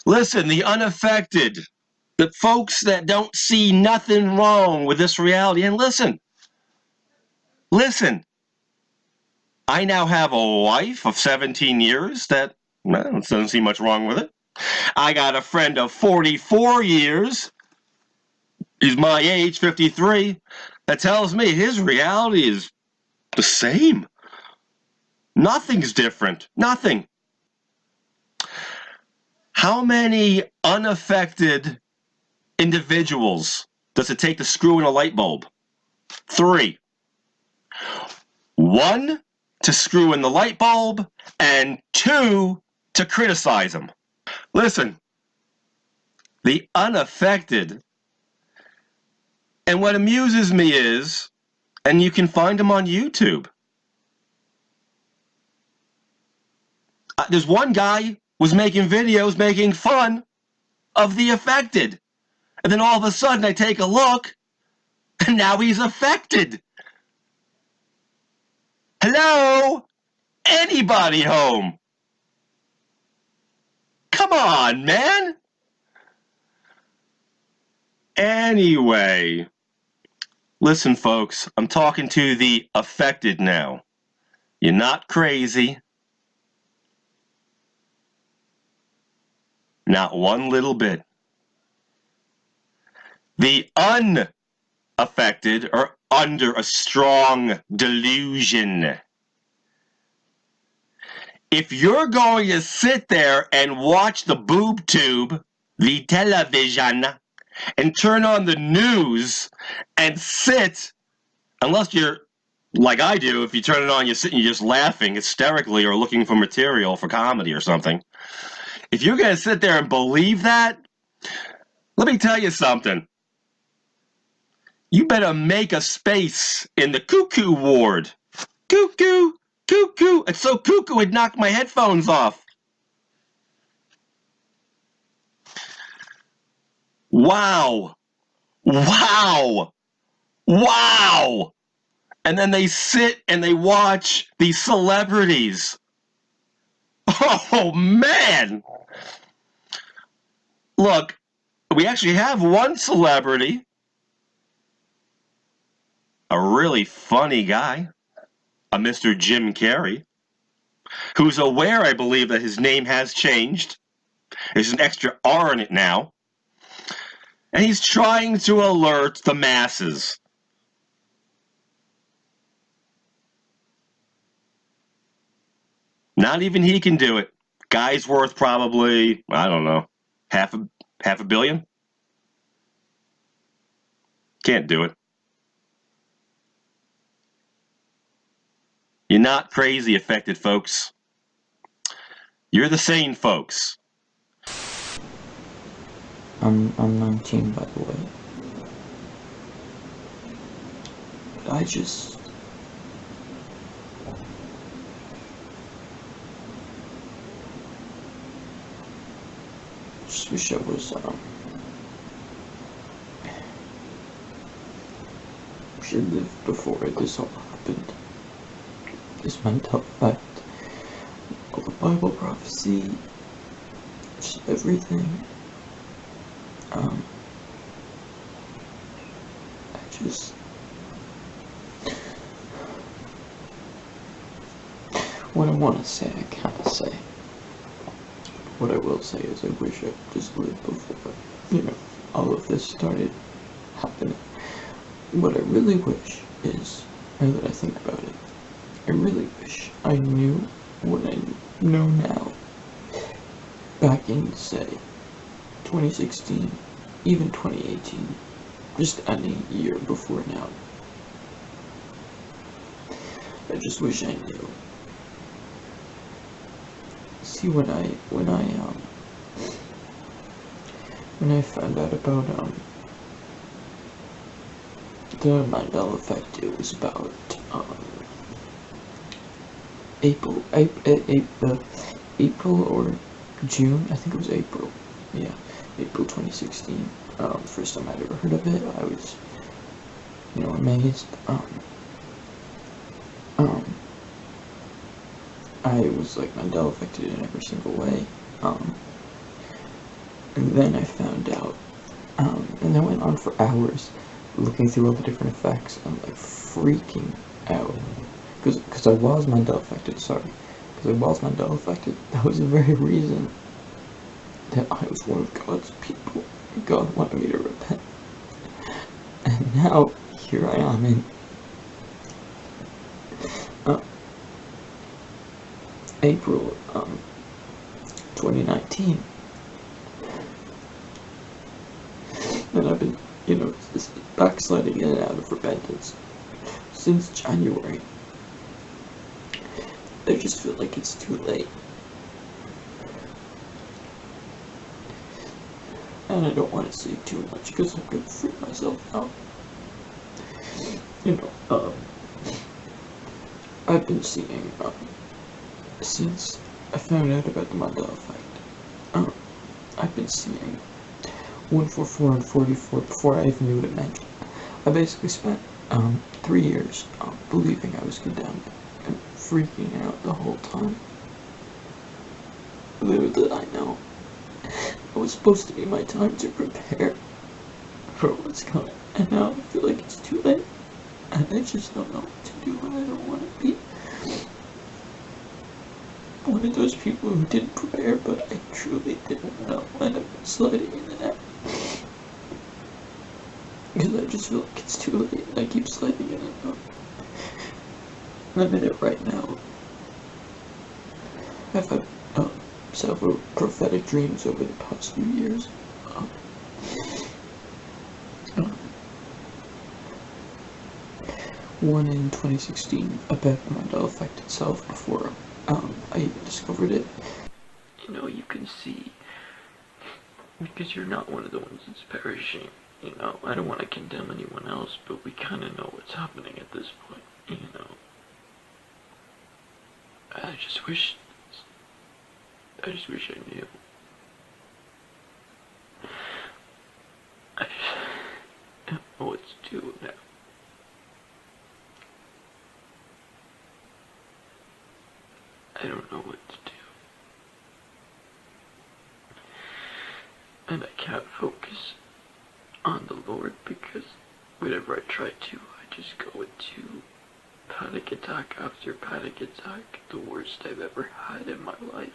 Listen, the unaffected, the folks that don't see nothing wrong with this reality. And listen, I now have a wife of 17 years that doesn't see much wrong with it. I got a friend of 44 years. He's my age, 53, that tells me his reality is the same. Nothing's different. Nothing. How many unaffected individuals does it take to screw in a light bulb? 3. 1, to screw in the light bulb, and 2, to criticize them. Listen, the unaffected, and what amuses me is, and you can find them on YouTube. There's one guy was making videos making fun of the affected. And then all of a sudden I take a look, and now he's affected. Hello? Anybody home? Come on, man. Anyway, listen, folks, I'm talking to the affected now. You're not crazy. Not one little bit. The unaffected are under a strong delusion. If you're going to sit there and watch the boob tube, the television, and turn on the news and sit, unless you're like I do, if you turn it on, you're sitting, you're just laughing hysterically or looking for material for comedy or something. If you're going to sit there and believe that, let me tell you something. You better make a space in the cuckoo ward. Cuckoo, cuckoo. It's so cuckoo it knocked my headphones off. Wow. Wow. Wow. And then they sit and they watch these celebrities. Oh, man. Look, we actually have one celebrity, a really funny guy, a Mr. Jim Carrey, who's aware, I believe, that his name has changed. There's an extra R in it now. And he's trying to alert the masses. Not even he can do it. Guy's worth probably, I don't know, half a billion? Can't do it. You're not crazy affected, folks. You're the sane folks. I'm 19, by the way. But I just wish I was should live before this all happened. This mental effect, all the Bible prophecy, just everything. I just what I want to say, I can't say. What I will say is I wish I just lived before, all of this started happening. What I really wish is, now that I think about it, I really wish I knew what I know now back in, say, 2016, even 2018, just any year before now. I just wish I knew. See, when I found out about the Mandela effect, it was about April or June. I think it was April. Yeah, April 2016. First time I'd ever heard of it. I was, amazed. I was like Mandela affected in every single way. And then I found out, and I went on for hours looking through all the different effects and like freaking out. Because I was Mandela affected, sorry. Because I was Mandela affected. That was the very reason that I was one of God's people. God wanted me to repent. And now, here I am in April 2019. And I've been, just backsliding in and out of repentance since January. I just feel like it's too late. And I don't want to say too much because I'm going to freak myself out. I've been seeing, since I found out about the Mandela effect, I've been seeing 144 and 44 before I even knew what it meant. I basically spent 3 years believing I was condemned and freaking out the whole time. Little did I know, it was supposed to be my time to prepare for what's coming, and now I feel like it's too late, and I just don't know what to do, and I don't want to be one of those people who didn't prepare, but I truly didn't know, and I've been sliding in and out. Because I just feel like it's too late, and I keep sliding in and out. I'm in it right now. I've had several prophetic dreams over the past few years. One in 2016 about the Mandela effect itself before I even discovered it. You can see, because you're not one of the ones that's perishing. I don't want to condemn anyone else, but we kind of know what's happening at this point. I just wish I knew. I just don't know what to do now. I don't know what to do. And I can't focus on the Lord because whenever I try to, I just go into panic attack after panic attack, the worst I've ever had in my life.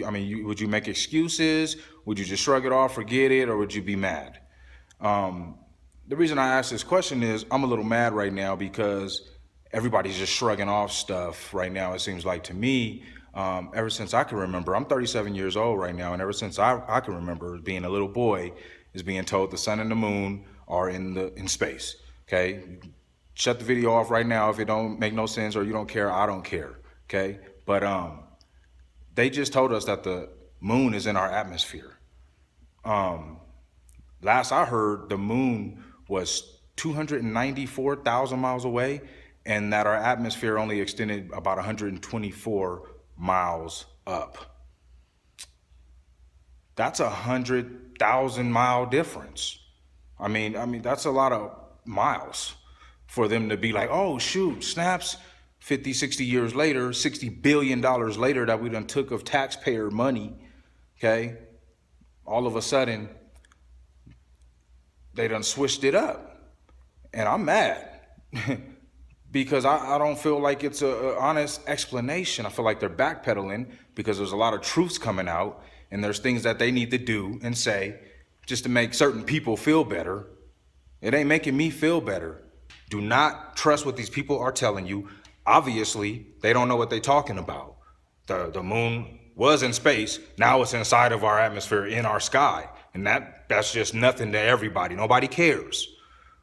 I mean, would you make excuses? Would you just shrug it off, forget it, or would you be mad? The reason I ask this question is I'm a little mad right now because everybody's just shrugging off stuff right now, it seems like to me. Ever since I can remember, I'm 37 years old right now, and ever since I can remember being a little boy is being told the sun and the moon are in space, okay? Shut the video off right now if it don't make no sense or you don't care, I don't care, okay? But they just told us that the moon is in our atmosphere. Last I heard, the moon was 294,000 miles away, and that our atmosphere only extended about 124 miles up. That's 100,000 mile difference. I mean, that's a lot of miles for them to be like, oh, shoot, snaps, 50, 60 years later, $60 billion later that we done took of taxpayer money, okay? All of a sudden, they done switched it up. And I'm mad because I don't feel like it's an honest explanation. I feel like they're backpedaling because there's a lot of truths coming out and there's things that they need to do and say just to make certain people feel better. It ain't making me feel better. Do not trust what these people are telling you. Obviously, they don't know what they're talking about. The moon was in space. Now it's inside of our atmosphere, in our sky. And that's just nothing to everybody. Nobody cares.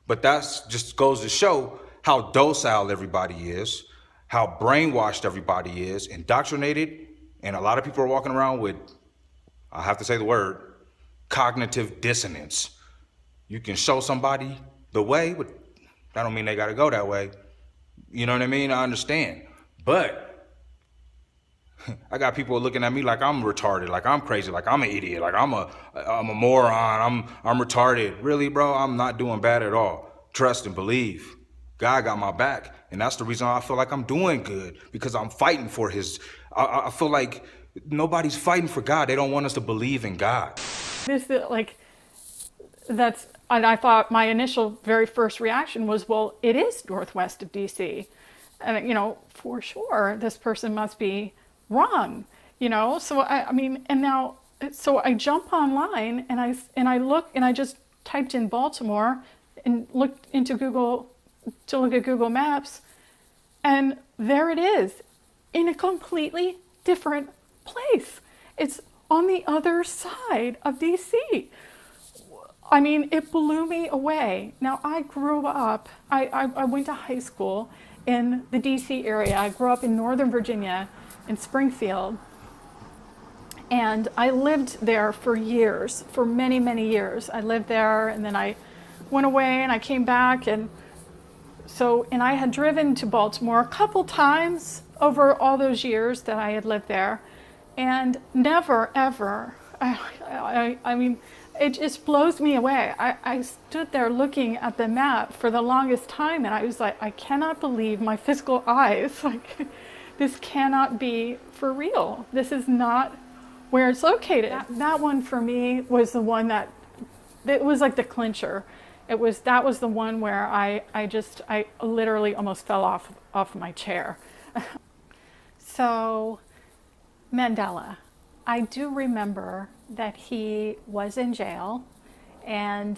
But that just goes to show how docile everybody is, how brainwashed everybody is, indoctrinated. And a lot of people are walking around with, I have to say the word, cognitive dissonance. You can show somebody the way, but that don't mean they got to go that way. You know what I mean? I understand. But I got people looking at me like I'm retarded, like I'm crazy, like I'm an idiot, like I'm a moron, I'm retarded. Really, bro, I'm not doing bad at all. Trust and believe. God got my back. And that's the reason I feel like I'm doing good, because I'm fighting for his. I feel like Nobody's fighting for God. They don't want us to believe in God. And I thought my initial very first reaction was, well, it is northwest of DC. And, for sure, this person must be wrong, So so I jump online and I look and I just typed in Baltimore and looked into Google to look at Google Maps. And there it is in a completely different place. It's on the other side of DC. I mean, it blew me away. Now, I grew up, I went to high school in the DC area. I grew up in Northern Virginia, in Springfield. And I lived there for years, for many, many years. I lived there, and then I went away, and I came back. And I had driven to Baltimore a couple times over all those years that I had lived there. And never, ever, I mean, it just blows me away. I stood there looking at the map for the longest time, and I was like, I cannot believe my physical eyes. Like, this cannot be for real. This is not where it's located. That one for me was the one that it was like the clincher. That was the one where I literally almost fell off my chair. So, Mandela. I do remember that he was in jail, and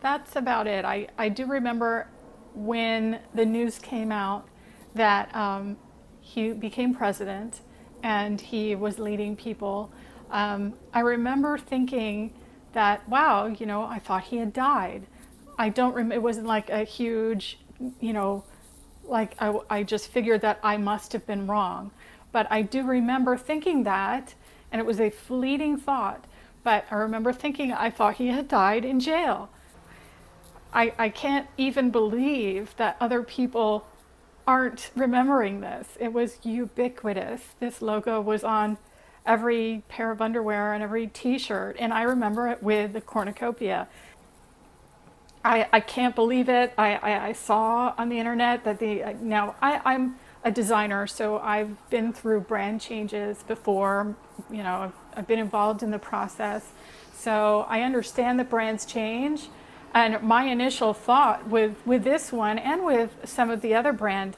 that's about it. I do remember when the news came out that he became president and he was leading people. I remember thinking that, wow, I thought he had died. I don't remember, it wasn't like a huge, like I just figured that I must have been wrong. But I do remember thinking that, and it was a fleeting thought, but I remember thinking I thought he had died in jail. I can't even believe that other people aren't remembering this. It was ubiquitous. This logo was on every pair of underwear and every t-shirt, and I remember it with the cornucopia. I can't believe it. I saw on the internet that I'm a designer, so I've been through brand changes before. I've been involved in the process, so I understand that brands change. And my initial thought with this one and with some of the other brand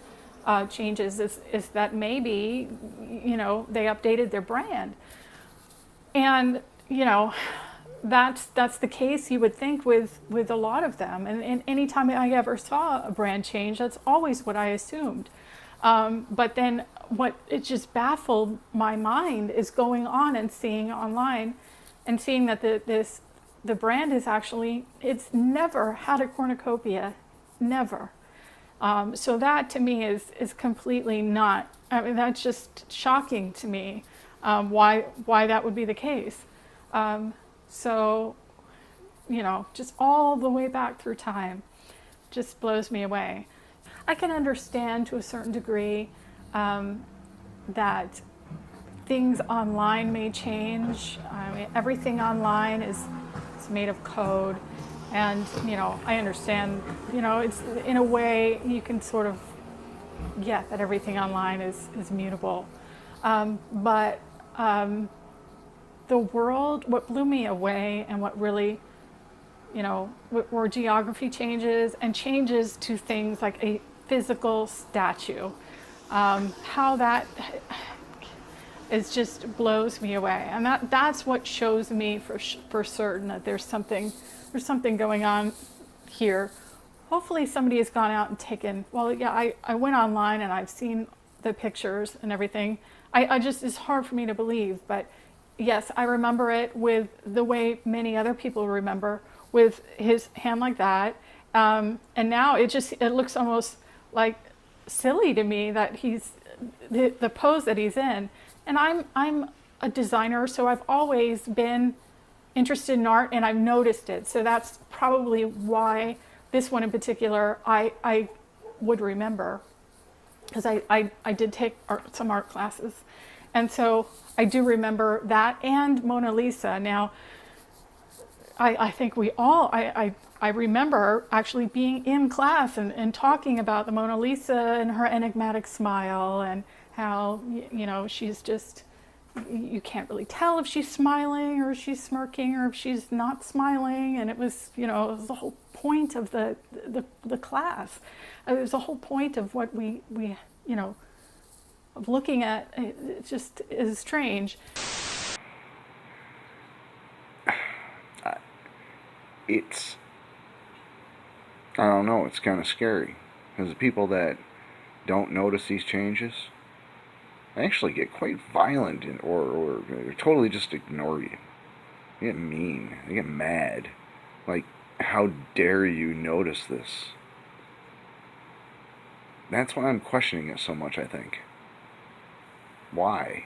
changes is that maybe they updated their brand, and that's the case, you would think, with a lot of them. And anytime I ever saw a brand change, that's always what I assumed. But then what it just baffled my mind is going on and seeing online and seeing that the brand is actually, it's never had a cornucopia, never. So that to me is completely not, I mean, that's just shocking to me, why that would be the case. So, just all the way back through time just blows me away. I can understand to a certain degree that things online may change. I mean, everything online is made of code, and I understand. It's in a way you can sort of get that everything online is mutable, but the world, what blew me away, and what really, were geography changes and changes to things like a physical statue. How that is just blows me away, and that's what shows me for certain that there's something going on here. Hopefully somebody has gone out and taken. Well, yeah, I went online and I've seen the pictures and everything. I just, it's hard for me to believe, but yes, I remember it with the way many other people remember, with his hand like that. And now it looks almost like silly to me that he's, the pose that he's in. And I'm a designer, so I've always been interested in art, and I've noticed it. So that's probably why this one in particular I would remember, because I did take some art classes. And so I do remember that, and Mona Lisa. Now, I think we all, I remember actually being in class and talking about the Mona Lisa and her enigmatic smile, and how, you know, she's just, you can't really tell if she's smiling or if she's smirking or if she's not smiling. And it was, you know, it was the whole point of the class. It was the whole point of what we you know, of looking at. It just is strange. I don't know, it's kind of scary. Because the people that don't notice these changes actually get quite violent or totally just ignore you. They get mean. They get mad. Like, how dare you notice this? That's why I'm questioning it so much, I think. Why?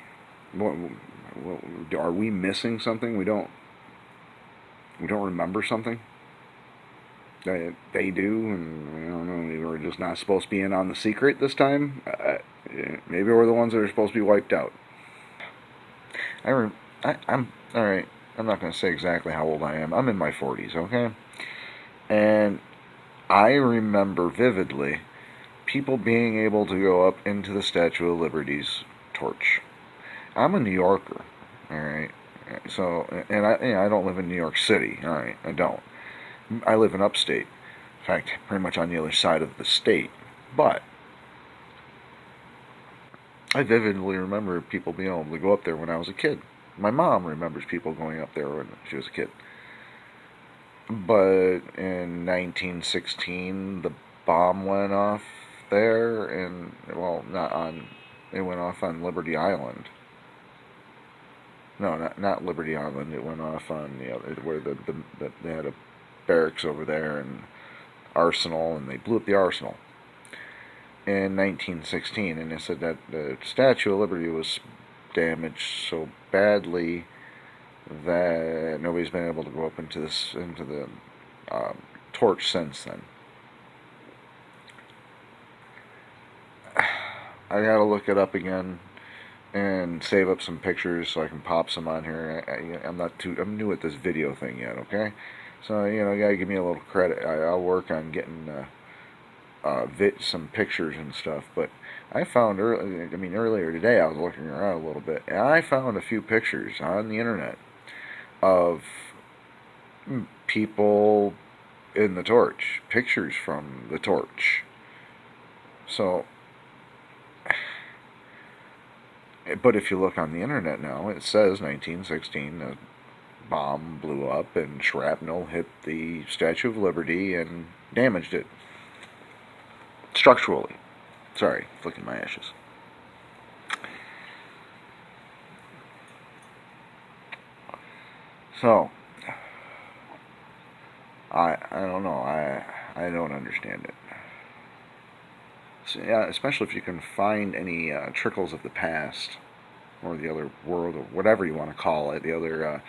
Are we missing something? We don't remember something? They do, and I don't know, maybe we're just not supposed to be in on the secret this time. Maybe we're the ones that are supposed to be wiped out. I'm alright. I'm not going to say exactly how old I am. I'm in my 40s, okay? And I remember vividly people being able to go up into the Statue of Liberty's torch. I'm a New Yorker, alright? So, and I don't live in New York City, alright? I don't. I live in upstate. In fact, pretty much on the other side of the state. But I vividly remember people being able to go up there when I was a kid. My mom remembers people going up there when she was a kid. But in 1916, the bomb went off there, and, well, it went off on Liberty Island. No, not Liberty Island. It went off on the other, where they had a barracks over there and arsenal, and they blew up the arsenal in 1916. And they said that the Statue of Liberty was damaged so badly that nobody's been able to go up into the torch since then. I gotta look it up again and save up some pictures so I can pop some on here. I'm new at this video thing yet, okay? So, you know, you gotta give me a little credit. I'll work on getting some pictures and stuff. But I found earlier today I was looking around a little bit, and I found a few pictures on the internet of people in the torch, pictures from the torch. So, but if you look on the internet now, it says 1916, the bomb blew up and shrapnel hit the Statue of Liberty and damaged it structurally. Sorry, flicking my ashes. So, I don't know. I don't understand it. So, yeah, especially if you can find any trickles of the past, or the other world, or whatever you want to call it, the other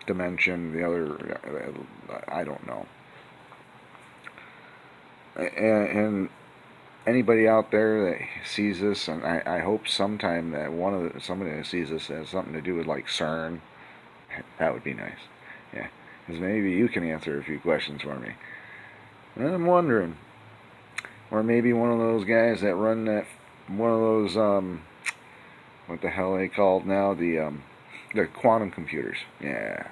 dimension, the other, I don't know. And anybody out there that sees this, and I hope sometime that somebody that sees this has something to do with like CERN, that would be nice. Yeah, because maybe you can answer a few questions for me. And I'm wondering, or maybe one of those guys that run one of those what the hell are they called now? The quantum computers. Yeah.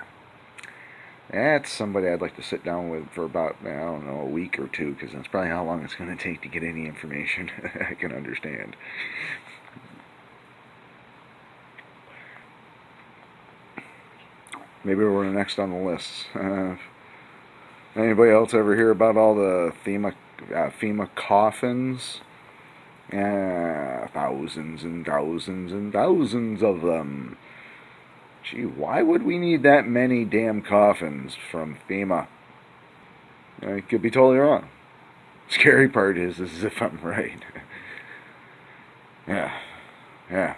That's somebody I'd like to sit down with for about, I don't know, a week or two, because that's probably how long it's going to take to get any information I can understand. Maybe we're next on the list. Anybody else ever hear about all the FEMA coffins? Yeah, thousands and thousands and thousands of them. Gee, why would we need that many damn coffins from FEMA? I could be totally wrong. Scary part is if I'm right. Yeah.